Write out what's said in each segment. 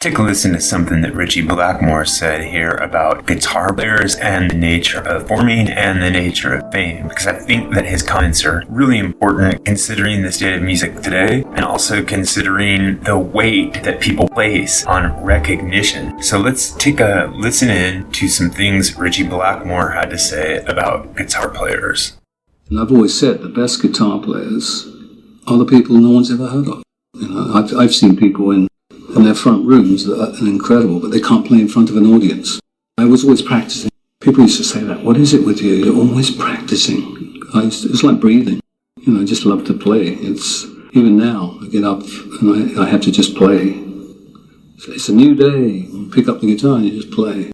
Take a listen to something that Ritchie Blackmore said here about guitar players and the nature of forming and the nature of fame, because I think that his comments are really important considering the state of music today and also considering the weight that people place on recognition. So let's take a listen in to some things Ritchie Blackmore had to say about guitar players. And I've always said the best guitar players are the people no one's ever heard of. You know, I've seen people in their front rooms that are incredible, but they can't play in front of an audience. I was always practicing. People used to say that, what is it with you? You're always practicing. It's like breathing. You know, I just love to play. Even now, I get up and I have to just play. It's a new day. You pick up the guitar and you just play.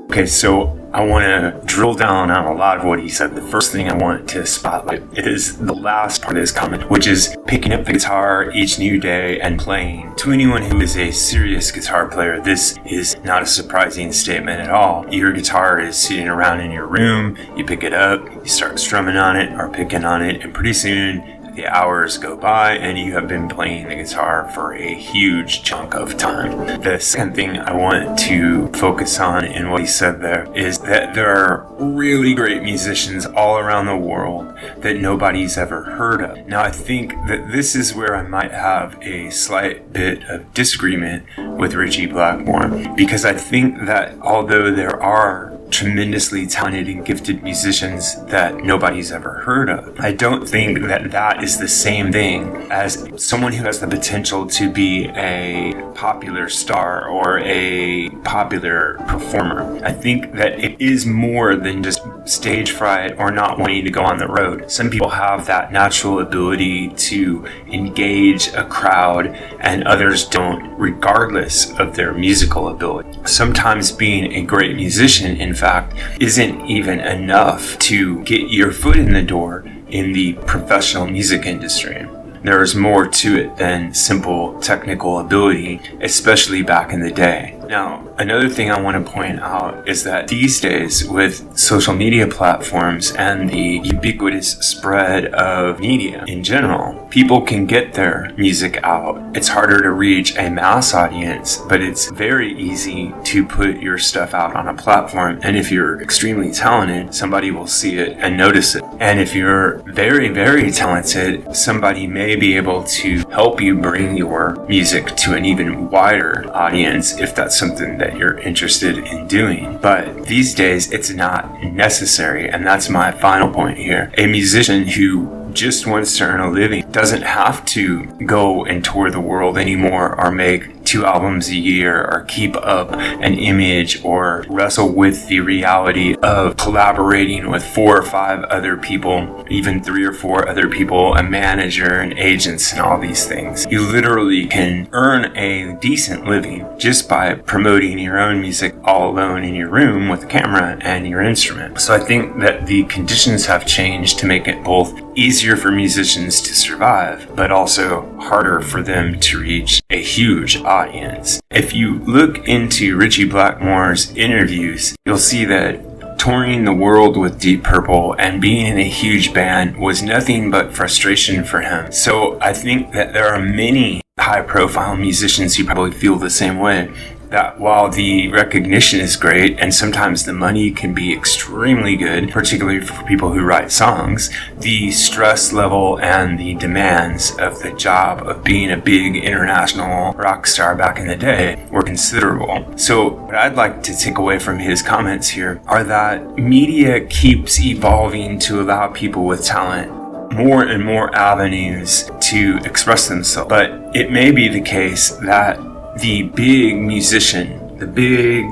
Okay, so I want to drill down on a lot of what he said. The first thing I want to spotlight is the last part of his comment, which is picking up the guitar each new day and playing. To anyone who is a serious guitar player, this is not a surprising statement at all. Your guitar is sitting around in your room, you pick it up, you start strumming on it or picking on it, and pretty soon the hours go by and you have been playing the guitar for a huge chunk of time. The second thing I want to focus on in what he said there is that there are really great musicians all around the world that nobody's ever heard of. Now, I think that this is where I might have a slight bit of disagreement with Ritchie Blackmore, because I think that although there are tremendously talented and gifted musicians that nobody's ever heard of, I don't think that that is the same thing as someone who has the potential to be a popular star or a popular performer. I think that it is more than just stage fright or not wanting to go on the road. Some people have that natural ability to engage a crowd and others don't, regardless of their musical ability. Sometimes being a great musician, in fact, isn't even enough to get your foot in the door in the professional music industry. There is more to it than simple technical ability, especially back in the day. Now, another thing I want to point out is that these days, with social media platforms and the ubiquitous spread of media in general, people can get their music out. It's harder to reach a mass audience, but it's very easy to put your stuff out on a platform. And if you're extremely talented, somebody will see it and notice it. And if you're very, very talented, somebody may be able to help you bring your music to an even wider audience if that's something that you're interested in doing. But these days, it's not necessary, and that's my final point here. A musician who just wants to earn a living doesn't have to go and tour the world anymore or make 2 albums a year or keep up an image or wrestle with the reality of collaborating with 4 or 5 other people, even 3 or 4 other people, a manager and agents and all these things. You literally can earn a decent living just by promoting your own music all alone in your room with a camera and your instrument. So I think that the conditions have changed to make it both easier for musicians to survive, but also harder for them to reach a huge audience. If you look into Ritchie Blackmore's interviews, you'll see that touring the world with Deep Purple and being in a huge band was nothing but frustration for him. So I think that there are many high-profile musicians who probably feel the same way, that while the recognition is great and sometimes the money can be extremely good, particularly for people who write songs, the stress level and the demands of the job of being a big international rock star back in the day were considerable. So what I'd like to take away from his comments here are that media keeps evolving to allow people with talent more and more avenues to express themselves. But it may be the case that the big musician, the big,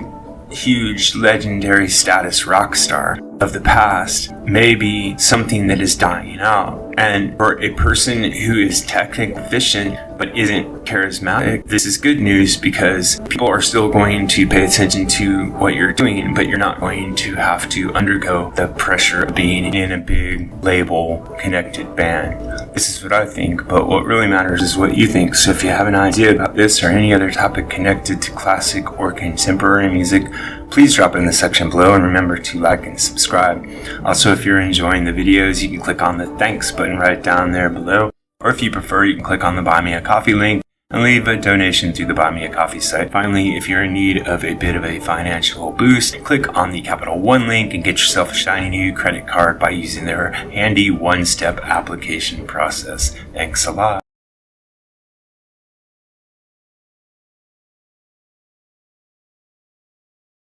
huge, legendary status rock star of the past may be something that is dying out. And for a person who is technically efficient but isn't charismatic, this is good news because people are still going to pay attention to what you're doing, but you're not going to have to undergo the pressure of being in a big label connected band. This is what I think, but what really matters is what you think. So if you have an idea about this or any other topic connected to classic or contemporary music, please drop it in the section below, and remember to like and subscribe. Also, if you're enjoying the videos, you can click on the thanks button right down there below. Or if you prefer, you can click on the Buy Me a Coffee link. and leave a donation through the Buy Me a Coffee site. Finally, if you're in need of a bit of a financial boost, click on the Capital One link and get yourself a shiny new credit card by using their handy one-step application process. Thanks a lot.